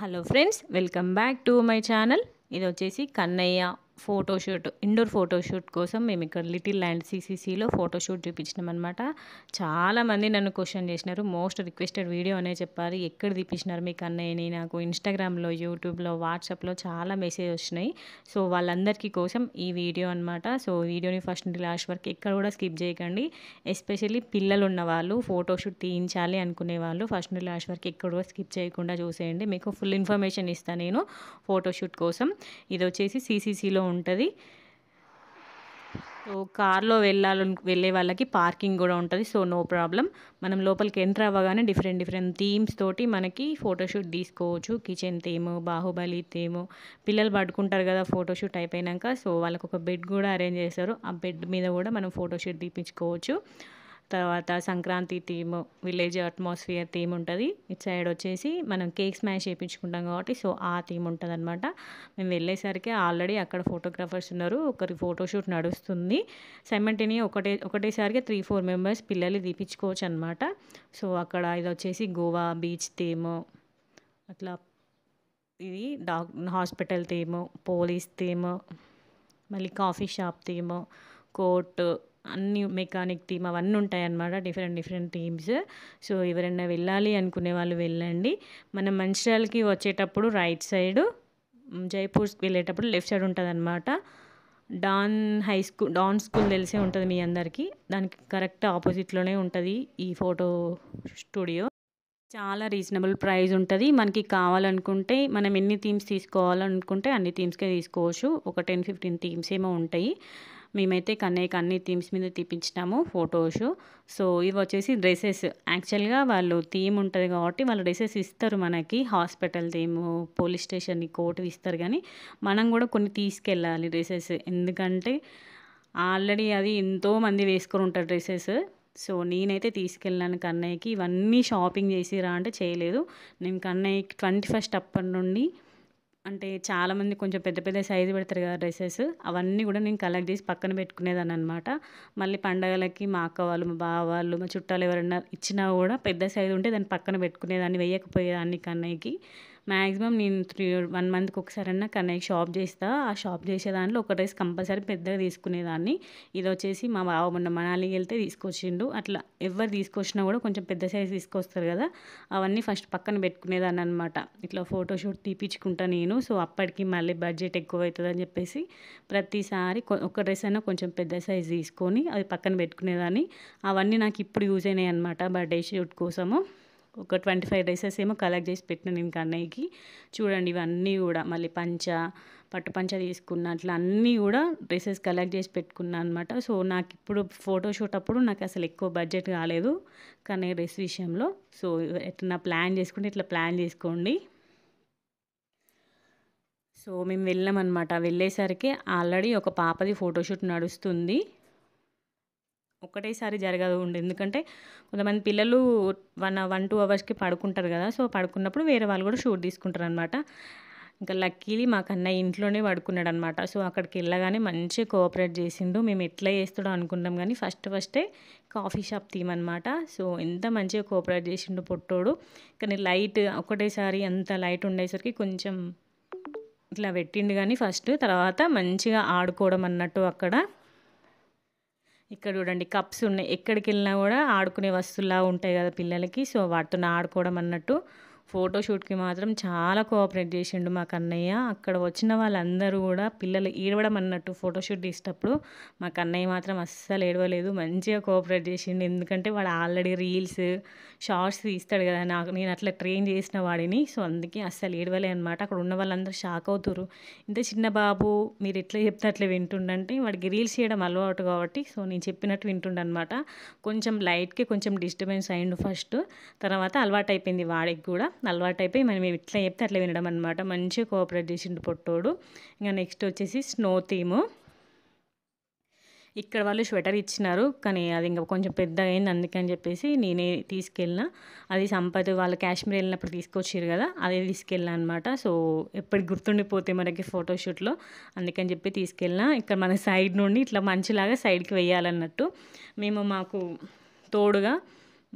Hello friends, welcome back to my channel. ఇది వచ్చేసి Kannayya photoshoot, indoor photoshoot కోసం మేము ఇక్కడ లిటిల్ ల్యాండ్ సిసిసిలో ఫోటోషూట్ చూపించినాం అనమాట. చాలామంది నన్ను క్వశ్చన్ చేసినారు. మోస్ట్ రిక్వెస్టెడ్ వీడియో అనే చెప్పాలి. ఎక్కడ తీపించినారు మీ కన్నయ్యని? నాకు ఇన్స్టాగ్రామ్లో, యూట్యూబ్లో, వాట్సాప్లో చాలా మెసేజ్ వచ్చినాయి. సో వాళ్ళందరికీ కోసం ఈ వీడియో అనమాట. సో వీడియోని ఫస్ట్ నుండి లాస్ట్ వరకు ఎక్కడ కూడా స్కిప్ చేయకండి. ఎస్పెషల్లీ పిల్లలు ఉన్న వాళ్ళు, ఫోటోషూట్ తీయించాలి అనుకునే వాళ్ళు ఫస్ట్ నుండి లాస్ట్ వరకు ఎక్కడ కూడా స్కిప్ చేయకుండా చూసేయండి. మీకు ఫుల్ ఇన్ఫర్మేషన్ ఇస్తాను నేను ఫోటోషూట్ కోసం. ఇది వచ్చేసి సిసిసిలో ఉంటుంది. సో కార్లో వెళ్ళే వాళ్ళకి పార్కింగ్ కూడా ఉంటుంది. So no problem. మనం లోపలికి ఎంటర్ అవ్వగానే డిఫరెంట్ థీమ్స్ తోటి మనకి ఫోటోషూట్ తీసుకోవచ్చు. Kitchen theme, Baahubali theme. పిల్లలు పడుకుంటారు కదా ఫోటోషూట్ అయిపోయాక. సో వాళ్ళకు ఒక బెడ్ కూడా అరేంజ్ చేస్తారు. ఆ బెడ్ మీద కూడా మనం ఫోటోషూట్ తీపించుకోవచ్చు. తర్వాత Sankranti theme, village atmosphere theme ఉంటుంది. ఇటు సైడ్ వచ్చేసి మనం కేక్ స్మాష్ చేయించుకుంటాం కాబట్టి సో ఆ థీమ్ ఉంటుంది అనమాట. మేము వెళ్ళేసరికి ఆల్రెడీ అక్కడ ఫోటోగ్రాఫర్స్ ఉన్నారు. ఒకరి ఫోటోషూట్ నడుస్తుంది. సైమల్టేనియస్ ఒకటేసారిగా 3-4 మెంబర్స్ పిల్లలు తీపించుకోవచ్చు అనమాట. సో అక్కడ ఇది వచ్చేసి గోవా బీచ్ థీమ్, అట్లా ఇది హాస్పిటల్ థీమ్, పోలీస్ థీమ్, మళ్ళీ కాఫీ షాప్ థీమ్, కోర్ట్, అన్ని మెకానిక్ థీమ్, అవన్నీ ఉంటాయి అన్నమాట. Different themes. సో ఎవరైనా వెళ్ళాలి అనుకునే వాళ్ళు వెళ్ళండి. మనం మంచిర్యాలకి వచ్చేటప్పుడు రైట్ సైడ్, జైపూర్కి వెళ్ళేటప్పుడు లెఫ్ట్ సైడ్ ఉంటుంది అనమాట. డాన్ స్కూల్ తెలిసే ఉంటుంది మీ అందరికీ. దానికి కరెక్ట్ ఆపోజిట్లోనే ఉంటుంది ఈ ఫోటో స్టూడియో. చాలా రీజనబుల్ ప్రైస్ ఉంటుంది. మనకి కావాలనుకుంటే మనం ఎన్ని థీమ్స్ తీసుకోవాలనుకుంటే అన్ని థీమ్స్కే తీసుకోవచ్చు. ఒక 10-15 థీమ్స్ ఏమో ఉంటాయి. మేమైతే కన్నయ్యకి అన్ని థీమ్స్ మీద తీపించినాము ఫొటోస్. సో ఇవి వచ్చేసి డ్రెస్సెస్. యాక్చువల్గా వాళ్ళు థీమ్ ఉంటుంది కాబట్టి వాళ్ళు డ్రెస్సెస్ ఇస్తారు మనకి. Hospital theme, police station, court ఇస్తారు. కానీ మనం కూడా కొన్ని తీసుకెళ్ళాలి డ్రెస్సెస్. ఎందుకంటే ఆల్రెడీ అది ఎంతోమంది వేసుకొని ఉంటారు డ్రెస్సెస్. సో నేనైతే తీసుకెళ్ళాను కన్నయ్యకి. ఇవన్నీ షాపింగ్ చేసిరా అంటే చేయలేదు. నేను కన్నయ్యకి 21st అప్పటి నుండి, అంటే చాలామంది కొంచెం పెద్ద సైజు పెడతారు కదా డ్రెస్సెస్, అవన్నీ కూడా నేను కలెక్ట్ చేసి పక్కన పెట్టుకునేదాన్ని అనమాట. మళ్ళీ పండగలకి మా అక్క వాళ్ళు, మా బావ వాళ్ళు, మా చుట్టాలు ఎవరైనా ఇచ్చినా కూడా పెద్ద సైజు ఉంటే దాన్ని పక్కన పెట్టుకునేదాన్ని, వేయకపోయేదాన్ని కన్నయ్యకి. మ్యాక్సిమం నేను 1 మంత్కి ఒకసారన్నా కన్నయ్యకి షాప్ చేస్తా. ఆ షాప్ చేసే దాంట్లో ఒక డ్రెస్ కంపల్సరీ పెద్దగా తీసుకునేదాన్ని. ఇది వచ్చేసి మా బావ మొన్న మనాలికి వెళ్తే తీసుకొచ్చిండు. అట్లా ఎవరు తీసుకొచ్చినా కూడా కొంచెం పెద్ద సైజు తీసుకొస్తారు కదా, అవన్నీ ఫస్ట్ పక్కన పెట్టుకునేదాన్ని అనమాట. ఇట్లా ఫోటోషూట్ తీపించుకుంటా నేను. సో అప్పటికి మళ్ళీ బడ్జెట్ ఎక్కువ అవుతుందని చెప్పేసి ప్రతిసారి ఒక డ్రెస్ అయినా కొంచెం పెద్ద సైజు తీసుకొని అది పక్కన పెట్టుకునేదాన్ని. అవన్నీ నాకు ఇప్పుడు యూజ్ అయినాయి అనమాట బర్త్డే షూట్ కోసము. ఒక 25 డ్రెస్సెస్ ఏమో కలెక్ట్ చేసి పెట్టిన నేను కన్నయ్యకి. చూడండి ఇవన్నీ కూడా. మళ్ళీ పట్టు పంచ తీసుకున్న, అట్లా అన్నీ కూడా డ్రెస్సెస్ కలెక్ట్ చేసి పెట్టుకున్నాను అనమాట. సో నాకు ఇప్పుడు ఫోటోషూట్ అప్పుడు నాకు అసలు ఎక్కువ బడ్జెట్ కాలేదు కన్నయ్య డ్రెస్ విషయంలో. సో ఎట్లా ప్లాన్ చేసుకుంటే ఇట్లా ప్లాన్ చేసుకోండి. సో మేము వెళ్ళామన్నమాట. వెళ్ళేసరికి ఆల్రెడీ ఒక పాపది ఫోటోషూట్ నడుస్తుంది. ఒకటేసారి జరగదు ఎందుకంటే కొంతమంది పిల్లలు 1-2 అవర్స్కి పడుకుంటారు కదా. సో పడుకున్నప్పుడు వేరే వాళ్ళు కూడా షూట్ తీసుకుంటారు అనమాట. ఇంకా లక్కీలీ మా కన్నయ్య ఇంట్లోనే పడుకున్నాడు అనమాట. సో అక్కడికి వెళ్ళగానే మంచిగా కోఆపరేట్ చేసిండు. మేము ఎట్లా చేస్తాడో అనుకున్నాం కానీ ఫస్టే కాఫీ షాప్ థీమ్ అనమాట. సో ఎంత మంచిగా కోఆపరేట్ చేసిండు పొట్టోడు. కానీ లైట్ ఒకటేసారి అంత లైట్ ఉండేసరికి కొంచెం ఇట్లా పెట్టిండు. కానీ తర్వాత మంచిగా ఆడుకోవడం అన్నట్టు అక్కడ. ఇక్కడ చూడండి కప్స్ ఉన్నాయి. ఎక్కడికి వెళ్ళినా కూడా ఆడుకునే వస్తువులా ఉంటాయి కదా పిల్లలకి. సో వాటితో ఆడుకోవడం అన్నట్టు. ఫోటోషూట్కి మాత్రం చాలా కోఆపరేట్ చేసిండు మా కన్నయ్య. అక్కడ వచ్చిన వాళ్ళందరూ కూడా పిల్లలు ఏడవడం అన్నట్టు ఫోటోషూట్ తీసేటప్పుడు. మా కన్నయ్య మాత్రం అస్సలు ఏడవలేదు, మంచిగా కోఆపరేట్ చేసిండు. ఎందుకంటే వాడు ఆల్రెడీ రీల్స్, షార్ట్స్ తీస్తాడు కదా. నేను అట్లా ట్రైన్ చేసిన వాడిని. సో అందుకే అస్సలు ఏడవలే అనమాట. అక్కడ ఉన్న వాళ్ళందరూ షాక్ అవుతారు. ఇంత చిన్న బాబు మీరు ఎట్లా చెప్తే అట్లా వింటుండంటే, వాడికి రీల్స్ చేయడం అలవాటు కాబట్టి సో నేను చెప్పినట్టు వింటుండనమాట. కొంచెం లైట్కి కొంచెం డిస్టర్బెన్స్ అయ్యిండు ఫస్ట్. తర్వాత అలవాటు అయిపోయింది వాడికి కూడా. అలవాటు అయిపోయి మనం ఎట్లా చెప్తే అట్లా వినడం అనమాట. మంచిగా కోఆపరేట్ చేసిండు పొట్టోడు. ఇంకా నెక్స్ట్ వచ్చేసి స్నో థీమ్. ఇక్కడ వాళ్ళు స్వెటర్ ఇచ్చినారు కానీ అది ఇంకా కొంచెం పెద్దగా అయింది. అందుకని చెప్పేసి నేనే తీసుకెళ్ళిన. అది సంపత్ వాళ్ళు కాశ్మీర్ వెళ్ళినప్పుడు తీసుకొచ్చారు కదా, అదే తీసుకెళ్ళిన అనమాట. సో ఎప్పటికి గుర్తుండిపోతే మనకి ఫోటోషూట్లో, అందుకని చెప్పి తీసుకెళ్ళిన. ఇక్కడ మన సైడ్ నుండి ఇట్లా మంచిలాగా సైడ్కి వేయాలన్నట్టు. మాకు తోడుగా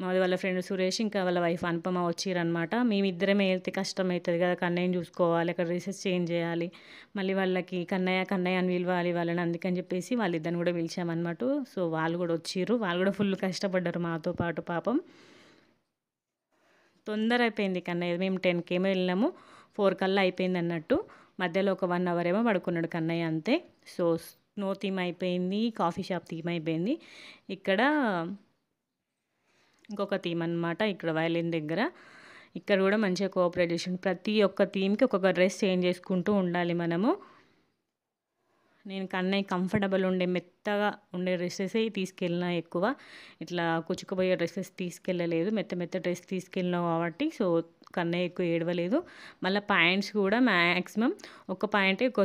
మాది వాళ్ళ ఫ్రెండ్ సురేష్ ఇంకా వాళ్ళ వైఫ్ అనుపమ వచ్చిరనమాట. మేమిద్దరమే వెళ్తే కష్టమవుతుంది కదా, కన్నయ్యని చూసుకోవాలి, అక్కడ డ్రెసెస్ చేంజ్ చేయాలి, మళ్ళీ వాళ్ళకి కన్నయ్య కన్నయ్య అని పిలవాలి వాళ్ళని, అందుకని చెప్పేసి వాళ్ళిద్దరిని కూడా పిలిచామన్నమాట. సో వాళ్ళు కూడా వచ్చిర్రు, వాళ్ళు కూడా ఫుల్ కష్టపడ్డారు మాతో పాటు పాపం. తొందర అయిపోయింది కన్నయ్య, మేము 10కి ఏమో వెళ్ళినాము, 4 కల్లా అయిపోయింది అన్నట్టు. మధ్యలో ఒక 1 అవర్ ఏమో పడుకున్నాడు కన్నయ్య అంతే. సో స్నో థీమ్ అయిపోయింది, కాఫీ షాప్ థీమ్ అయిపోయింది. ఇక్కడ ఇంకొక థీమ్ అనమాట, ఇక్కడ వయలిన్ దగ్గర. ఇక్కడ కూడా మంచిగా కోఆపరేట్ చేసిండు. ప్రతి ఒక్క థీమ్కి ఒక్కొక్క డ్రెస్ చేంజ్ చేసుకుంటూ ఉండాలి మనము. నేను కన్నయ్య కంఫర్టబుల్ ఉండే మెత్తగా ఉండే డ్రెస్సెసే తీసుకెళ్ళిన ఎక్కువ, ఇట్లా కుచ్చుకుపోయే డ్రెస్సెస్ తీసుకెళ్ళలేదు. మెత్త మెత్త డ్రెస్ తీసుకెళ్ళినావు కాబట్టి సో కన్నయ్య ఎక్కువ ఏడవలేదు. మళ్ళీ ప్యాంట్స్ కూడా మ్యాక్సిమం ఒక ప్యాంటే ఒక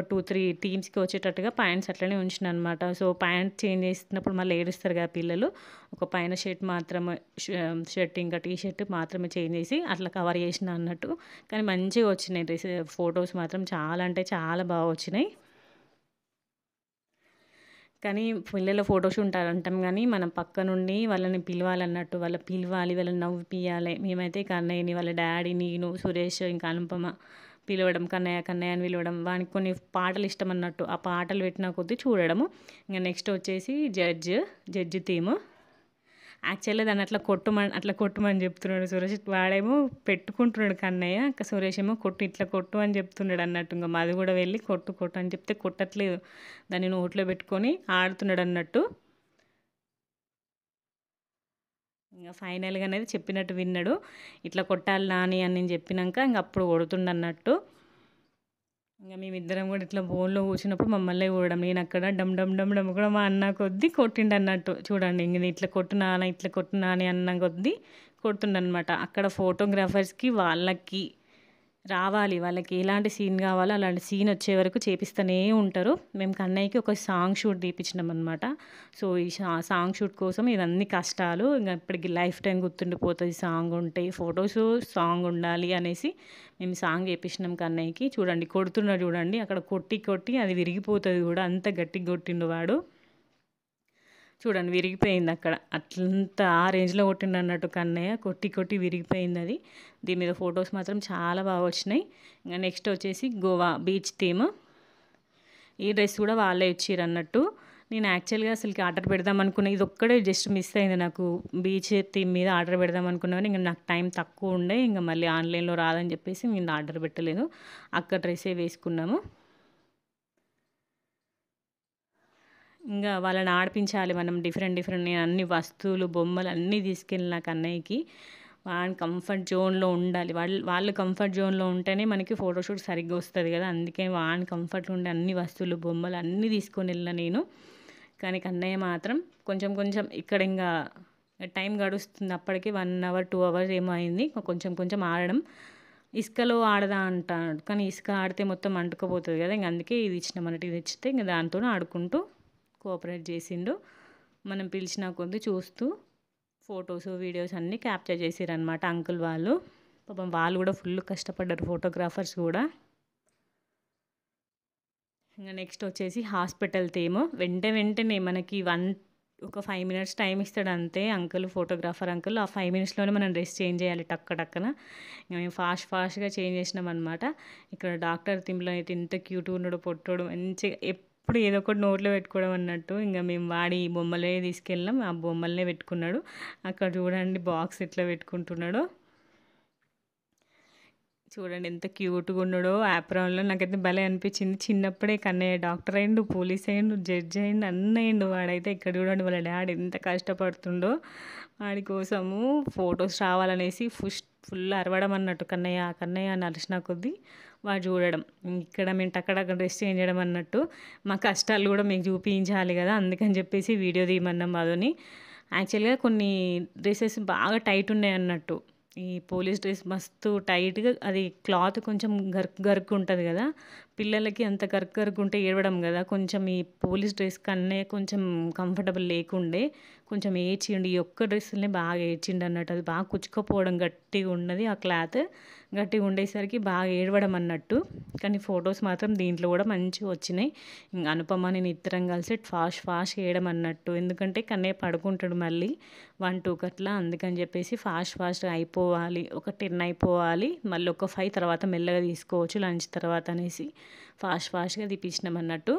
2-3 టీమ్స్కి వచ్చేటట్టుగా ప్యాంట్స్ అట్లనే ఉంచిన అనమాట. సో ప్యాంట్ చేంజ్ చేసినప్పుడు మళ్ళీ ఏడుస్తారు కదా పిల్లలు, ఒక పైన షర్ట్ మాత్రమే, షర్ట్ ఇంకా టీ షర్ట్ మాత్రమే చేంజ్ చేసి అట్లా కవర్ చేసిన అన్నట్టు. కానీ మంచిగా వచ్చినాయి డ్రెస్, ఫొటోస్ మాత్రం చాలా అంటే చాలా బాగా వచ్చినాయి. కానీ పిల్లల ఫోటోషూట్ అంటాం కానీ మనం పక్క నుండి వాళ్ళని పిలవాలన్నట్టు, వాళ్ళని నవ్విపియాలి. మేమైతే కన్నయ్యని, వాళ్ళ డాడీ, నేను, సురేష్ ఇంకా అనుపమ పిలవడం, కన్నయ్య కన్నయ్య అని పిలవడం. వానికి కొన్ని పాటలు ఇష్టం అన్నట్టు, ఆ పాటలు పెట్టిన కొద్దీ చూడడము. ఇంకా నెక్స్ట్ వచ్చేసి జడ్జ్ థీమ్. యాక్చువల్లీ దాన్ని అట్లా కొట్టమని చెప్తున్నాడు సురేష్, వాడేమో పెట్టుకుంటున్నాడు కన్నయ్య, సురేష్ ఏమో ఇట్లా కొట్టు అని చెప్తున్నాడు అన్నట్టు. ఇంకా మాది కూడా వెళ్ళి కొట్టు అని చెప్తే కొట్టట్లేదు, దాన్ని నోట్లో పెట్టుకొని ఆడుతున్నాడు అన్నట్టు. ఇంకా ఫైనల్గా అనేది చెప్పినట్టు విన్నాడు, ఇట్లా కొట్టాలి నాని అని నేను చెప్పినాక ఇంక అప్పుడు కొడుతుండన్నట్టు. ఇంకా మేమిద్దరం కూడా ఇట్లా బోన్లో కూర్చున్నప్పుడు మమ్మల్ని చూడడం, నేను అక్కడ డమ్ డమ్ డమ్ డమ్ కూడా మా అన్న కొద్దీ కొట్టిండు అన్నట్టు. చూడండి ఇంక ఇట్లా కొట్టునాని అన్న కొద్దీ కొడుతుండనమాట. అక్కడ ఫోటోగ్రాఫర్స్కి వాళ్ళకి రావాలి, వాళ్ళకి ఎలాంటి సీన్ కావాలో అలాంటి సీన్ వచ్చే వరకు చేపిస్తూనే ఉంటారు. మేము కన్నయ్యకి ఒక సాంగ్ షూట్ తీపించినాం అనమాట. సో ఈ సాంగ్ షూట్ కోసం ఇవన్నీ కష్టాలు, ఇంకా ఇప్పటికి లైఫ్ టైం గుర్తుండిపోతుంది సాంగ్ ఉంటే, ఫొటోస్ సాంగ్ ఉండాలి అనేసి మేము సాంగ్ చేపించినాం కన్నయ్యకి. చూడండి కొడుతున్నాడు, చూడండి అక్కడ కొట్టి అది విరిగిపోతుంది కూడా, అంత గట్టిగా కొట్టిండు వాడు. చూడండి విరిగిపోయింది అక్కడ, అట్లంత ఆ రేంజ్లో కొట్టిండు అన్నట్టు కన్నయ్య, కొట్టి విరిగిపోయింది అది. దీని మీద ఫొటోస్ మాత్రం చాలా బాగా వచ్చినాయి. ఇంకా నెక్స్ట్ వచ్చేసి గోవా బీచ్ థీమ్. ఈ డ్రెస్ కూడా వాళ్ళే ఇచ్చిర్రు అన్నట్టు. నేను యాక్చువల్గా అసలుకి ఆర్డర్ పెడదాం అనుకున్నా, ఇది ఒక్కడే జస్ట్ మిస్ అయింది నాకు, బీచ్ థీమ్ మీద ఆర్డర్ పెడదాం అనుకున్నా కానీ ఇంకా నాకు టైం తక్కువ ఉండే, ఇంకా మళ్ళీ ఆన్లైన్లో రాదని చెప్పేసి నేను ఆర్డర్ పెట్టలేదు, అక్కడ డ్రెస్సే వేసుకున్నాము. ఇంకా వాళ్ళని ఆడిపించాలి మనం, డిఫరెంట్ నేను అన్ని వస్తువులు బొమ్మలు అన్నీ తీసుకెళ్ళిన కన్నయ్యకి. వాడిని కంఫర్ట్ జోన్లో ఉండాలి, వాళ్ళు కంఫర్ట్ జోన్లో ఉంటేనే మనకి ఫోటోషూట్ సరిగ్గా వస్తుంది కదా, అందుకే వాడిని కంఫర్ట్లో ఉండే అన్ని వస్తువులు బొమ్మలు అన్నీ తీసుకొని వెళ్ళిన నేను. కానీ కన్నయ్య మాత్రం కొంచెం ఇక్కడ ఇంకా టైం గడుస్తుంది, అప్పటికి 1 అవర్ 2 అవర్స్ ఏమో అయింది. కొంచెం ఆడడం, ఇసుకలో ఆడదా అంటాడు కానీ ఇసుక ఆడితే మొత్తం అంటుకుపోతుంది కదా, ఇంక అందుకే ఇది ఇచ్చినామన్నట్టు. ఇది ఇచ్చితే ఇంకా దాంతో ఆడుకుంటూ కోఆపరేట్ చేసిండు. మనం పిలిచిన కొద్దీ చూస్తూ ఫొటోస్ వీడియోస్ అన్నీ క్యాప్చర్ చేసిరనమాట అంకుల్ వాళ్ళు. పాపం వాళ్ళు కూడా ఫుల్ కష్టపడ్డారు, ఫోటోగ్రాఫర్స్ కూడా. ఇంకా నెక్స్ట్ వచ్చేసి హాస్పిటల్ థీమ్. వెంటనే మనకి ఒక 5 మినిట్స్ టైం ఇస్తాడు అంతే అంకుల్, ఫోటోగ్రాఫర్ అంకుల్. ఆ 5 మినిట్స్లోనే మనం డ్రెస్ చేంజ్ చేయాలి టక్కన. ఇంకా మేము ఫాస్ట్గా చేంజ్ చేసినాం అనమాట. ఇక్కడ డాక్టర్ థీమ్లో అయితే ఎంత క్యూట్గా ఉన్నాడు పొట్టోడు, మంచిగా ఎప్పుడు ఏదో ఒకటి నోట్లో పెట్టుకోవడం అన్నట్టు. ఇంకా మేము వాడి బొమ్మలే తీసుకెళ్ళాం, ఆ బొమ్మలనే పెట్టుకున్నాడు. అక్కడ చూడండి బాక్స్ ఎట్లా పెట్టుకుంటున్నాడో, చూడండి ఎంత క్యూట్గా ఉన్నాడో యాప్రాన్లో. నాకైతే భలే అనిపించింది. చిన్నప్పుడే కన్నయ్య డాక్టర్ అయ్యిండు, పోలీస్ అయ్యిండు, జడ్జ్ అయ్యిండు, అన్నీ అయ్యిండు వాడైతే. ఇక్కడ చూడండి వాళ్ళ డాడీ ఎంత కష్టపడుతుండో వాడి కోసము ఫొటోస్ రావాలనేసి ఫుల్ అరవడం అన్నట్టు. కన్నయ్య అని అరిచిన కొద్దీ వాడు చూడడం. ఇక్కడ మేము టక్కడక్క డ్రెస్ చేంజ్ చేయడం అన్నట్టు. మా కష్టాలు కూడా మీకు చూపించాలి కదా, అందుకని చెప్పేసి వీడియో తీయమన్నాం అదని. యాక్చువల్గా కొన్ని డ్రెస్సెస్ బాగా టైట్ ఉన్నాయి అన్నట్టు. ఈ పోలీస్ డ్రెస్ మస్తు టైట్గా, అది క్లాత్ కొంచెం గరుకు ఉంటుంది కదా, పిల్లలకి అంత కరుకుంటే ఏడవడం కదా, కొంచెం ఈ పోలీస్ డ్రెస్ కన్నా కొంచెం కంఫర్టబుల్ లేకుండే, కొంచెం ఏడ్చిండు. ఈ ఒక్క డ్రెస్సులనే బాగా ఏడ్చిండు అన్నట్టు. అది బాగా కుచ్చుకుపోవడం గట్టిగా ఉన్నది ఆ క్లాత్, గట్టిగా ఉండేసరికి బాగా ఏడవడం అన్నట్టు. కానీ ఫొటోస్ మాత్రం దీంట్లో కూడా మంచిగా వచ్చినాయి. ఇంక అనుపమ నేను ఇద్దరం కలిసి ఫాస్ట్ వేయడం అన్నట్టు, ఎందుకంటే కన్నయ్య పడుకుంటాడు మళ్ళీ 1-2 అట్లా, అందుకని చెప్పేసి ఫాస్ట్గా అయిపోవాలి, ఒక 10 అయిపోవాలి, మళ్ళీ ఒక 5 తర్వాత మెల్లగా తీసుకోవచ్చు లంచ్ తర్వాత అనేసి ఫాస్ట్గా తీపించినాం అన్నట్టు.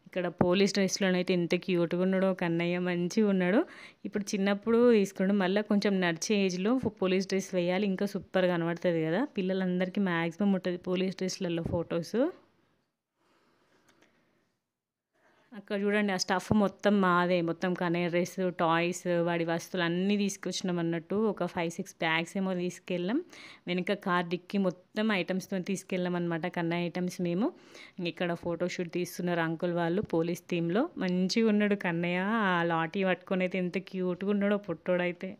ఇక్కడ పోలీస్ డ్రెస్లోనైతే ఎంత క్యూట్గా ఉన్నాడో కన్నయ్య, మంచిగా ఉన్నాడు. ఇప్పుడు చిన్నప్పుడు తీసుకున్నాడు, మళ్ళీ కొంచెం నడిచే ఏజ్లో పోలీస్ డ్రెస్ వేయాలి, ఇంకా సూపర్గా కనబడుతుంది కదా. పిల్లలందరికీ మ్యాక్సిమం ఉంటుంది పోలీస్ డ్రెస్లలో ఫొటోస్. అక్కడ చూడండి ఆ స్టఫ్ మొత్తం మాదే, మొత్తం కన్నయ్య డ్రెస్, టాయ్స్, వాడి వస్తువులు అన్నీ తీసుకొచ్చినాం అన్నట్టు. ఒక 5-6 బ్యాగ్స్ ఏమో తీసుకెళ్ళాం. వెనుక కార్ డిక్కి మొత్తం ఐటమ్స్తో తీసుకెళ్ళాం అనమాట, కన్నయ్య ఐటమ్స్ మేము. ఇక్కడ ఫోటోషూట్ తీస్తున్నారు అంకుల్ వాళ్ళు పోలీస్ థీమ్లో. మంచిగా ఉన్నాడు కన్నయ్య, ఆ లాఠీ పట్టుకొని అయితే ఎంత క్యూట్గా ఉన్నాడో పొట్టోడైతే.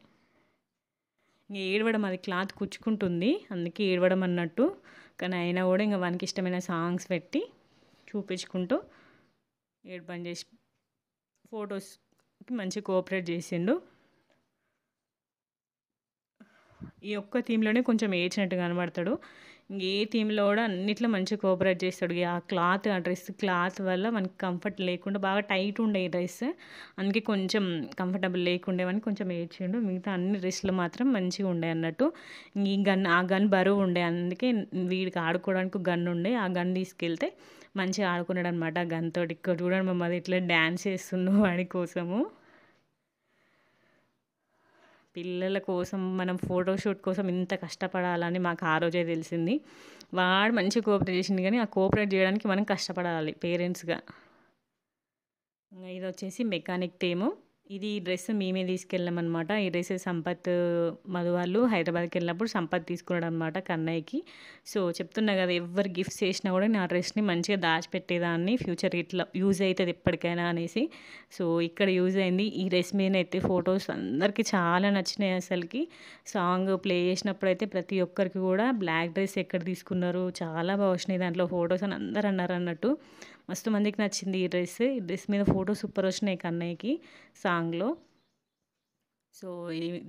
ఏడవడం, అది క్లాత్ కుచ్చుకుంటుంది అందుకే ఏడవడం అన్నట్టు. కానీ అయినా కూడా ఇంకా వానికి ఇష్టమైన సాంగ్స్ పెట్టి చూపించుకుంటూ ఏడు చేసి ఫొటోస్కి మంచిగా కోఆపరేట్ చేసిండు. ఈ ఒక్క థీమ్లోనే కొంచెం ఏడ్చినట్టు కనబడతాడు. ఏ థీమ్లో కూడా అన్నిట్లో మంచిగా కోఆపరేట్ చేస్తాడు. ఆ క్లాత్, ఆ డ్రెస్ క్లాత్ వల్ల మనకి కంఫర్ట్ లేకుండా బాగా టైట్ ఉండే ఈ డ్రెస్, అందుకే కొంచెం కంఫర్టబుల్ లేకుండేవని కొంచెం ఏడ్చిండు. మిగతా అన్ని డ్రెస్సులు మాత్రం మంచిగా ఉండే అన్నట్టు. ఆ గన్ బరువు ఉండే, అందుకే వీడికి ఆడుకోవడానికి గన్ ఉండే, ఆ గన్ తీసుకెళ్తే మంచిగా ఆడుకున్నాడు అనమాట ఆ గన్ తోటి. ఇక్కడ చూడండి మమ్మల్ని ఇట్లా డ్యాన్స్ చేస్తున్నావు వాడి కోసము. పిల్లల కోసం మనం ఫోటోషూట్ కోసం ఇంత కష్టపడాలని మాకు ఆ రోజే తెలిసింది. వాడు మంచిగా కోఆపరేట్ చేసింది, కానీ ఆ కోఆపరేట్ చేయడానికి మనం కష్టపడాలి పేరెంట్స్గా. ఇది వచ్చేసి మెకానిక్ టీము. ఇది డ్రెస్ మేమే తీసుకెళ్ళాం అనమాట. ఈ డ్రెస్ సంపత్ మధు వాళ్ళు హైదరాబాద్కి వెళ్ళినప్పుడు సంపత్ తీసుకున్నాడు అనమాట కన్నయ్యకి. సో చెప్తున్నా కదా, ఎవరు గిఫ్ట్స్ చేసినా కూడా నా డ్రెస్ని మంచిగా దాచిపెట్టేదాన్ని, ఫ్యూచర్ ఇట్లా యూజ్ అవుతుంది ఎప్పటికైనా అనేసి. సో ఇక్కడ యూజ్ అయింది. ఈ డ్రెస్ మీద అయితే ఫొటోస్ అందరికీ చాలా నచ్చినాయి అసలుకి. సాంగ్ ప్లే చేసినప్పుడు అయితే ప్రతి ఒక్కరికి కూడా బ్లాక్ డ్రెస్ ఎక్కడ తీసుకున్నారు, చాలా బాగా వచ్చినాయి దాంట్లో ఫొటోస్ అని అందరు అన్నారు అన్నట్టు. మస్తు మందికి నచ్చింది ఈ డ్రెస్. ఈ డ్రెస్ మీద ఫోటో సూపర్ వచ్చినాయి కన్నయ్యకి సాంగ్లో. సో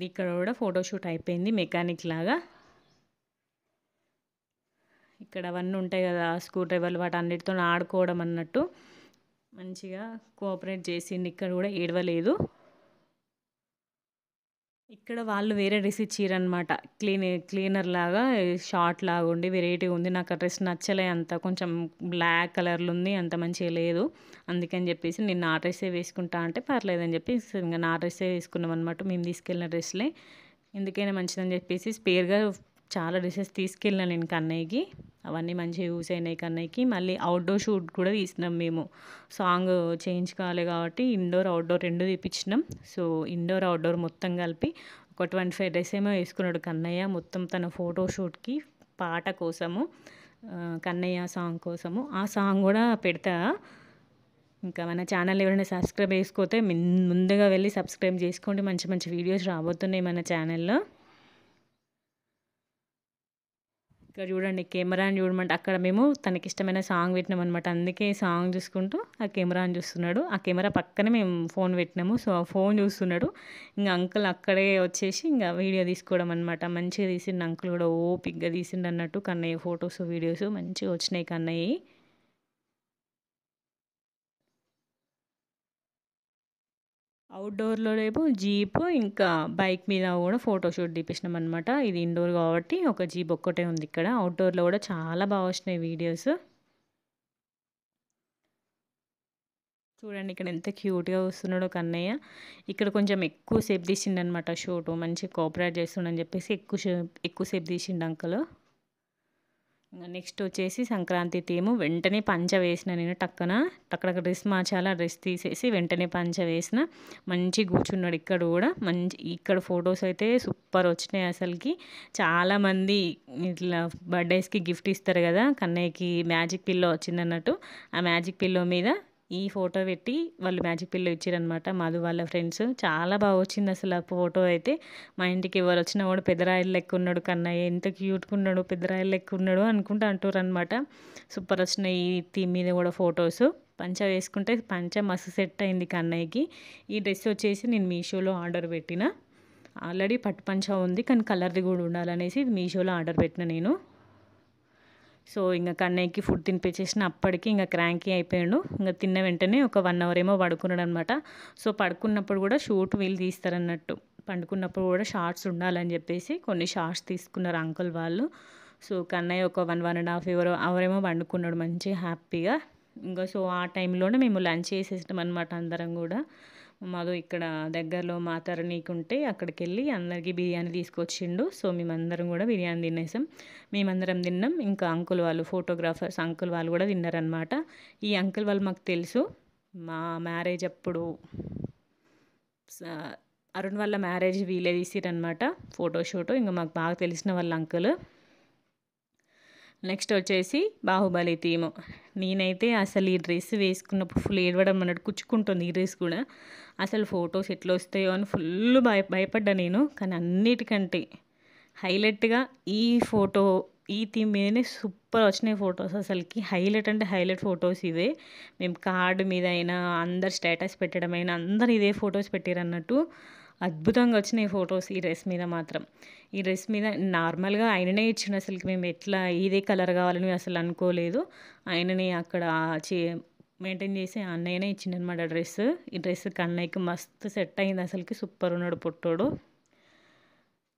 ఇక్కడ కూడా ఫోటోషూట్ అయిపోయింది మెకానిక్ లాగా. ఇక్కడ అవన్నీ ఉంటాయి కదా స్క్రూ డ్రైవర్లు, వాటి అన్నిటితో ఆడుకోవడం అన్నట్టు. మంచిగా కోఆపరేట్ చేసింది, ఇక్కడ కూడా ఏడవలేదు. ఇక్కడ వాళ్ళు వేరే డ్రెస్ ఇచ్చిరనమాట, క్లీనర్ లాగా షార్ట్ లాగా ఉండి వెరైటీ ఉంది. నాకు ఆ డ్రెస్ నచ్చలే, అంత కొంచెం బ్లాక్ కలర్లో ఉంది, అంత మంచిగా లేదు. అందుకని చెప్పేసి నేను నా డ్రెస్సే వేసుకుంటా అంటే పర్లేదని చెప్పి ఇంకా నా డ్రెస్సే వేసుకున్నాం అనమాట. మేము తీసుకెళ్ళిన డ్రెస్లే ఎందుకైనా మంచిదని చెప్పేసి స్పేర్గా చాలా డ్రెస్సెస్ తీసుకెళ్ళినా నేను కన్నయ్యకి. అవన్నీ మంచిగా యూస్ అయినాయి కన్నయ్యకి. మళ్ళీ అవుట్డోర్ షూట్ కూడా తీసినాం మేము, సాంగ్ చేంజ్ కావాలి కాబట్టి ఇండోర్ అవుట్డోర్ 2 తీపించినాం. సో ఇండోర్ అవుట్డోర్ మొత్తం కలిపి ఒక 25 డ్రెస్ ఏమో వేసుకున్నాడు కన్నయ్య, మొత్తం తన ఫోటోషూట్కి పాట కోసము, కన్నయ్య సాంగ్ కోసము. ఆ సాంగ్ కూడా పెడతా. ఇంకా మన ఛానల్ ఎవరైనా సబ్స్క్రైబ్ చేసుకోతే ముందుగా వెళ్ళి సబ్స్క్రైబ్ చేసుకోండి, మంచి మంచి వీడియోస్ రాబోతున్నాయి మన ఛానల్లో. ఇక్కడ చూడండి కెమెరాని చూడమంటే అక్కడ మేము తనకి ఇష్టమైన సాంగ్ పెట్టినాం అనమాట, అందుకే సాంగ్ చూసుకుంటూ ఆ కెమెరాని చూస్తున్నాడు. ఆ కెమెరా పక్కనే మేము ఫోన్ పెట్టినాము, సో ఆ ఫోన్ చూస్తున్నాడు. ఇంకా అంకుల్ అక్కడే వచ్చేసి ఇంకా వీడియో తీసుకోవడం అనమాట. మంచిగా తీసిండు అంకుల్ కూడా, ఓపిక్గా తీసిండు అన్నట్టు. కన్నయ్య ఫొటోస్ వీడియోస్ మంచిగా వచ్చినాయి కన్నయ్య. అవుట్డోర్లో రేపు జీప్ ఇంకా బైక్ మీద కూడా ఫోటోషూట్ తీపించినాం అనమాట. ఇది ఇండోర్ కాబట్టి ఒక జీప్ ఒక్కటే ఉంది ఇక్కడ. అవుట్డోర్లో కూడా చాలా బాగా వచ్చినాయి వీడియోస్. చూడండి ఇక్కడ ఎంత క్యూట్గా వస్తున్నాడో కన్నయ్య. ఇక్కడ కొంచెం ఎక్కువసేపు తీసిండు అనమాట షూటు, మంచి కోఆపరేట్ చేస్తుండని చెప్పేసి ఎక్కువసేపు తీసిండు అంకుల్. నెక్స్ట్ వచ్చేసి సంక్రాంతి థీము. వెంటనే పంచ వేసిన నేను టక్కన డ్రెస్ మార్చాలి, ఆ డ్రెస్ తీసేసి వెంటనే పంచ వేసిన. మంచి కూర్చున్నాడు ఇక్కడ కూడా. ఇక్కడ ఫొటోస్ అయితే సూపర్ వచ్చినాయి అసలుకి. చాలామంది ఇట్లా బర్త్డేస్కి గిఫ్ట్ ఇస్తారు కదా, కన్నయ్యకి మ్యాజిక్ పిల్లో వచ్చింది అన్నట్టు. ఆ మ్యాజిక్ పిల్లో మీద ఈ ఫోటో పెట్టి వాళ్ళు మ్యాజిక్ పిల్లో ఇచ్చారనమాట మధు వాళ్ళ ఫ్రెండ్స్. చాలా బాగా వచ్చింది అసలు ఆ ఫోటో అయితే. మా ఇంటికి ఎవరు వచ్చినా కూడా పెద్దరాయలు లెక్క ఉన్నాడు కన్నయ్య, ఎంత క్యూట్గా ఉన్నాడు, పెద్దరాయలు లెక్క ఉన్నాడు అనుకుంటూ అంటారు అనమాట. సూపర్ వచ్చినాయి ఈ థీమ్ మీద కూడా ఫొటోస్. పంచ వేసుకుంటే పంచ మస్తు సెట్ అయింది కన్నయ్యకి. ఈ డ్రెస్ వచ్చేసి నేను మీషోలో ఆర్డర్ పెట్టిన. ఆల్రెడీ పట్టు పంచ ఉంది కానీ కలర్ది కూడా ఉండాలనేసి మీషోలో ఆర్డర్ పెట్టిన నేను. సో ఇంకా కన్నయ్యకి ఫుడ్ తినిపించేసిన అప్పటికి ఇంకా క్రాంకీ అయిపోయాడు. ఇంకా తిన్న వెంటనే ఒక 1 అవర్ ఏమో పడుకున్నాడు అనమాట. సో పడుకున్నప్పుడు కూడా షూట్ వీళ్ళు తీస్తారన్నట్టు, పండుకున్నప్పుడు కూడా షార్ట్స్ ఉండాలని చెప్పేసి కొన్ని షార్ట్స్ తీసుకున్నారు అంకుల్ వాళ్ళు. సో కన్నయ్య ఒక 1.5 అవర్ ఏమో పండుకున్నాడు మంచిగా హ్యాపీగా. ఇంకా సో ఆ టైంలోనే మేము లంచ్ చేసేసాం అనమాట అందరం కూడా. మాదో ఇక్కడ దగ్గరలో మాతారనీకి ఉంటే అక్కడికి వెళ్ళి అందరికీ బిర్యానీ తీసుకొచ్చిండు. సో మేమందరం కూడా బిర్యానీ తినేసాం. మేమందరం తిన్నాం, ఇంకా అంకుల్ వాళ్ళు ఫోటోగ్రాఫర్స్ అంకుల్ వాళ్ళు కూడా తిన్నారనమాట. ఈ అంకుల్ వాళ్ళు మాకు తెలుసు, మా మ్యారేజ్ అప్పుడు అరుణ్ వాళ్ళ మ్యారేజ్ వీలే తీసిరనమాట ఫోటోషూట్. ఇంకా మాకు బాగా తెలిసిన వాళ్ళ అంకుల్. నెక్స్ట్ వచ్చేసి బాహుబలి థీమ్. నేనైతే అసలు ఈ డ్రెస్ వేసుకున్నప్పుడు ఫుల్ ఏడవడం అన్నట్టు కుచ్చుకుంటుంది ఈ డ్రెస్ కూడా. అసలు ఫొటోస్ ఎట్లా వస్తాయో అని ఫుల్ భయపడ్డా నేను. కానీ అన్నిటికంటే హైలైట్గా ఈ ఫోటో, ఈ థీమ్ మీదనే సూపర్ వచ్చినాయి ఫొటోస్. అసలుకి హైలైట్ అంటే హైలైట్ ఫొటోస్ ఇవే. మేము కార్డు మీద అయినా అందరు స్టేటస్ పెట్టడం అయినా అందరు ఇదే ఫొటోస్ పెట్టారు అన్నట్టు. అద్భుతంగా వచ్చినాయి ఫొటోస్ ఈ డ్రెస్ మీద మాత్రం. ఈ డ్రెస్ మీద నార్మల్గా ఆయననే ఇచ్చిండు. అసలుకి మేము ఎట్లా ఇదే కలర్ కావాలని అసలు అనుకోలేదు. ఆయనని అక్కడ మెయింటైన్ చేసి అన్నయ్యనే ఇచ్చిండనమాట డ్రెస్. ఈ డ్రెస్ కన్నయ్యకి మస్తు సెట్ అయింది అసలుకి. సూపర్ ఉన్నాడు పొట్టోడు.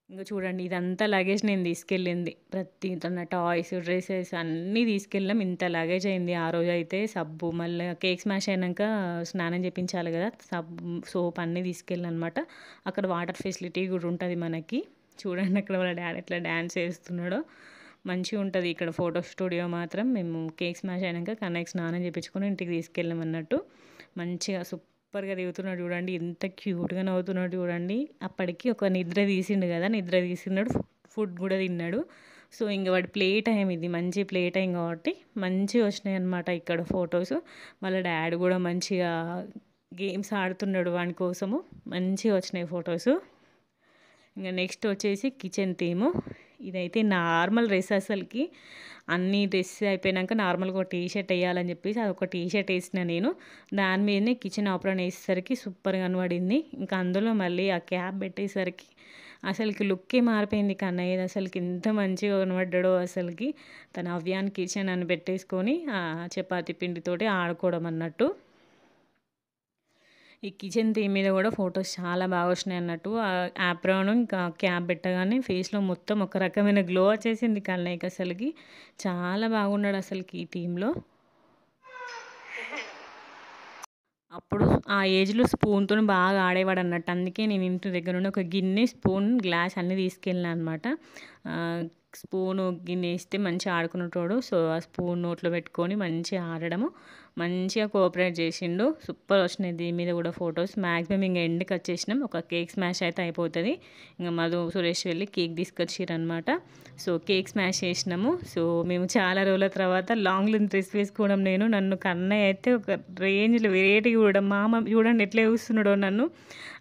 ఇంకా చూడండి ఇదంతా లగేజ్ నేను తీసుకెళ్ళింది. ప్రతి తన టాయ్స్, డ్రెస్సెస్ అన్నీ తీసుకెళ్ళాం. ఇంత లగేజ్ అయింది ఆ రోజు అయితే. సబ్బు, మళ్ళీ కేక్ స్మాష్ అయినాక స్నానం చేయించాలి కదా, సబ్బు సోప్ అన్నీ తీసుకెళ్ళాను అనమాట. అక్కడ వాటర్ ఫెసిలిటీ కూడా ఉంటుంది మనకి. చూడండి అక్కడ వాళ్ళ డాడీ ఎట్లా డ్యాన్స్ చేస్తున్నాడో. మంచిగా ఉంటుంది ఇక్కడ ఫోటో స్టూడియో మాత్రం. మేము కేక్ స్మాష్ అయినాక కన్నయ్యకి స్నానం చేయించుకొని ఇంటికి తీసుకెళ్ళాం అన్నట్టు. మంచిగా సూపర్గా దిగుతున్నాడు చూడండి, ఎంత క్యూట్గా నవ్వుతున్నాడు చూడండి. అప్పటికి ఒక నిద్ర తీసిండు కదా, నిద్ర తీసినాడు, ఫుడ్ కూడా తిన్నాడు. సో ఇంకా వాడి ప్లే టైం ఇది, మంచి ప్లే టైం కాబట్టి మంచిగా వచ్చినాయి అనమాట ఇక్కడ ఫొటోస్. వాళ్ళ డాడీ కూడా మంచిగా గేమ్స్ ఆడుతున్నాడు వాని కోసము. మంచిగా వచ్చినాయి ఫొటోస్. ఇంకా నెక్స్ట్ వచ్చేసి కిచెన్ థీము. ఇదైతే నార్మల్ డ్రెస్ అసలుకి. అన్ని డ్రెస్ అయిపోయాక నార్మల్గా ఒక టీ షర్ట్ వేయాలని చెప్పేసి అదొక టీ షర్ట్ వేసిన నేను. దాని మీదనే కిచెన్ ఆప్రాన్ వేసేసరికి సూపర్గా కనబడింది. ఇంకా అందులో మళ్ళీ ఆ క్యాప్ పెట్టేసరికి అసలుకి లుక్కే మారిపోయింది కన్నయ్యది. అసలుకి ఎంత మంచిగా కనబడ్డాడో అసలుకి. తన అవ్యాన్ కిచెన్ అని పెట్టేసుకొని ఆ చపాతీ పిండితోటి ఆడుకోవడం అన్నట్టు. ఈ కిచెన్ థీమ్ మీద కూడా ఫొటోస్ చాలా బాగా వచ్చినాయి అన్నట్టు. యాప్రాన్ ఇంకా క్యాప్ పెట్టగానే ఫేస్లో మొత్తం ఒక రకమైన గ్లో వచ్చేసింది కన్నయ్యకి. అసలుకి చాలా బాగున్నాడు అసలుకి ఈ థీమ్లో. అప్పుడు ఆ ఏజ్లో స్పూన్తో బాగా ఆడేవాడు అన్నట్టు. అందుకే నేను ఇంటి దగ్గర నుండి ఒక గిన్నె, స్పూన్, గ్లాస్ అన్నీ తీసుకెళ్ళినా అనమాట. స్పూను గిన్నె వేస్తే మంచిగా ఆడుకునేటోడు. సో ఆ స్పూన్ నోట్లో పెట్టుకొని మంచిగా ఆడడము, మంచిగా కోఆపరేట్ చేసిండు. సూపర్ వచ్చినాయి దీని మీద కూడా ఫొటోస్. మ్యాక్సిమం ఇంకా ఎండ్కి వచ్చేసినాం. ఒక కేక్ స్మాష్ అయితే అయిపోతుంది. ఇంకా మధు, సురేష్ వెళ్ళి కేక్ తీసుకొచ్చిర్రు అనమాట. సో కేక్ స్మాష్ చేసినాము. సో మేము చాలా రోజుల తర్వాత లాంగ్ లెంత్ డ్రెస్ వేసుకోవడం, నన్ను కన్నయ్య అయితే ఒక రేంజ్లో వెరైటీ కూడా. మామ చూడండి ఎట్లా చూస్తున్నాడో నన్ను.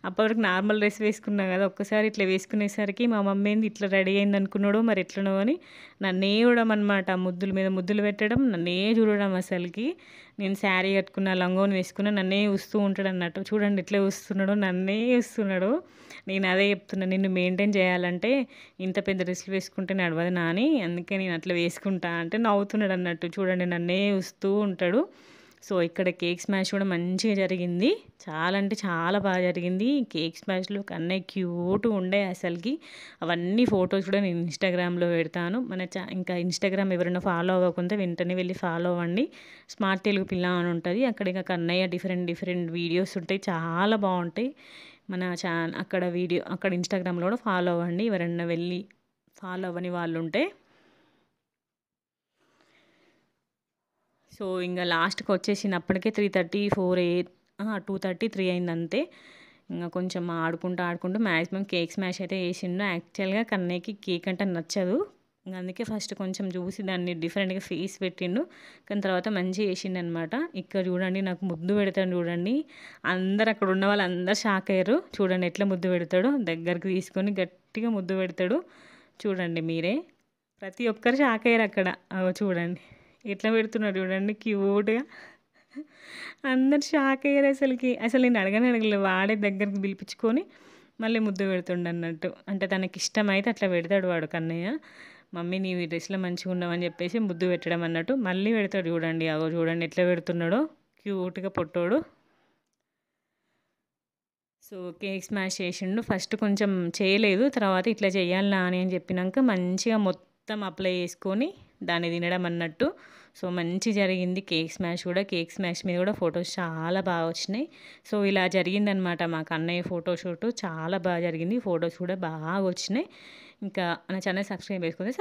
అప్పటివరకు నార్మల్ డ్రెస్ వేసుకున్నా కదా, ఒక్కసారి ఇట్లా వేసుకునేసరికి మా మమ్మీ ఏంది ఇట్లా రెడీ అయింది అనుకున్నాడో మరి ఎట్లనో అని నన్నే చూడడం అనమాట. ముద్దుల మీద ముద్దులు పెట్టడం, నన్నే చూడడం అసలుకి. నేను శారీ కట్టుకున్న, లంగోని వేసుకున్న నన్నే చూస్తూ ఉంటాడు అన్నట్టు. చూడండి ఎట్లా చూస్తున్నాడో, నన్నే చూస్తున్నాడు. నేను అదే చెప్తున్నా, నిన్ను మెయింటైన్ చేయాలంటే ఇంత పెద్ద డ్రెస్సులు వేసుకుంటే నడవదు నాని, అందుకే నేను అట్లా వేసుకుంటా అంటే నవ్వుతున్నాడు అన్నట్టు. చూడండి నన్నే చూస్తూ ఉంటాడు. సో ఇక్కడ కేక్ స్మాష్ కూడా మంచిగా జరిగింది. చాలా అంటే చాలా బాగా జరిగింది. కేక్ స్మాష్లో కన్నయ్య క్యూట్ ఉండే అసలుకి. అవన్నీ ఫొటోస్ కూడా నేను ఇన్స్టాగ్రామ్లో పెడతాను. ఇంకా ఇన్స్టాగ్రామ్ ఎవరైనా ఫాలో అవ్వకుంటే వెంటనే వెళ్ళి ఫాలో అవ్వండి. స్మార్ట్ తెలుగు పిల్ల అని ఉంటుంది. అక్కడ ఇంకా కన్నయ్య డిఫరెంట్ వీడియోస్ ఉంటాయి, చాలా బాగుంటాయి. మన అక్కడ ఇన్స్టాగ్రామ్లో కూడా ఫాలో అవ్వండి ఎవరైనా వెళ్ళి ఫాలో అవ్వని వాళ్ళు ఉంటే. సో ఇంకా లాస్ట్కి వచ్చేసినప్పటికే 3:30, 2:30, 3 అయింది అంతే. ఇంకా కొంచెం ఆడుకుంటూ మ్యాక్సిమం కేక్ స్మాష్ అయితే వేసిండు. యాక్చువల్గా కన్నయ్యకి కేక్ అంటే నచ్చదు. అందుకే ఫస్ట్ కొంచెం చూసి దాన్ని డిఫరెంట్‌గా ఫేస్ పెట్టిండు. కానీ తర్వాత మంచిగా చేసిండనమాట. ఇక్కడ చూడండి నాకు ముద్దు పెడతాడు చూడండి. అందరూ అక్కడ ఉన్న వాళ్ళందరూ షాక్ అయ్యారు. చూడండి ఎట్లా ముద్దు పెడతాడో. దగ్గరికి తీసుకొని గట్టిగా ముద్దు పెడతాడు. చూడండి మీరే. ప్రతి ఒక్కరు షాక్ అయ్యారు అక్కడ. అగో చూడండి. ఎట్లా పెడుతున్నాడు చూడండి క్యూట్‌గా. అందరు షాక్ అయ్యారు అసలకి. అసలు నేను అడగలే. వాడే దగ్గరికి పిలిపించుకొని మళ్ళీ ముద్దు పెడుతుండన్నట్టు. అంటే తనకిష్టమైతే అట్లా పెడతాడు వాడు కన్నయ్య. మమ్మీ నీవు ఈ డ్రెస్‌లో మంచిగున్నావని చెప్పేసి ముద్దు పెట్టడం అన్నట్టు. మళ్ళీ పెడతాడు చూడండి. అగో చూడండి ఎట్లా పెడుతున్నాడో క్యూట్‌గా పొట్టోడు. సో, కేక్ స్మాష్ చేసిండు. ఫస్ట్ కొంచెం చేయలేదు. తర్వాత ఇట్లా చేయాలి నాని అని చెప్పినంక మంచిగా మొత్తం అప్లై చేసుకొని దాన్ని తినడం అన్నట్టు. సో, మంచిగా జరిగింది కేక్ స్మాష్ కూడా. కేక్ స్మాష్ మీద కూడా ఫోటోస్ చాలా బాగా వచ్చినాయి. సో, ఇలా జరిగిందనమాట మా కన్నయ్య ఫోటోషూట్. చాలా బాగా జరిగింది. ఫోటోస్ కూడా బాగా వచ్చినాయి. ఇంకా నా ఛానల్ సబ్స్క్రైబ్ చేసుకోండి.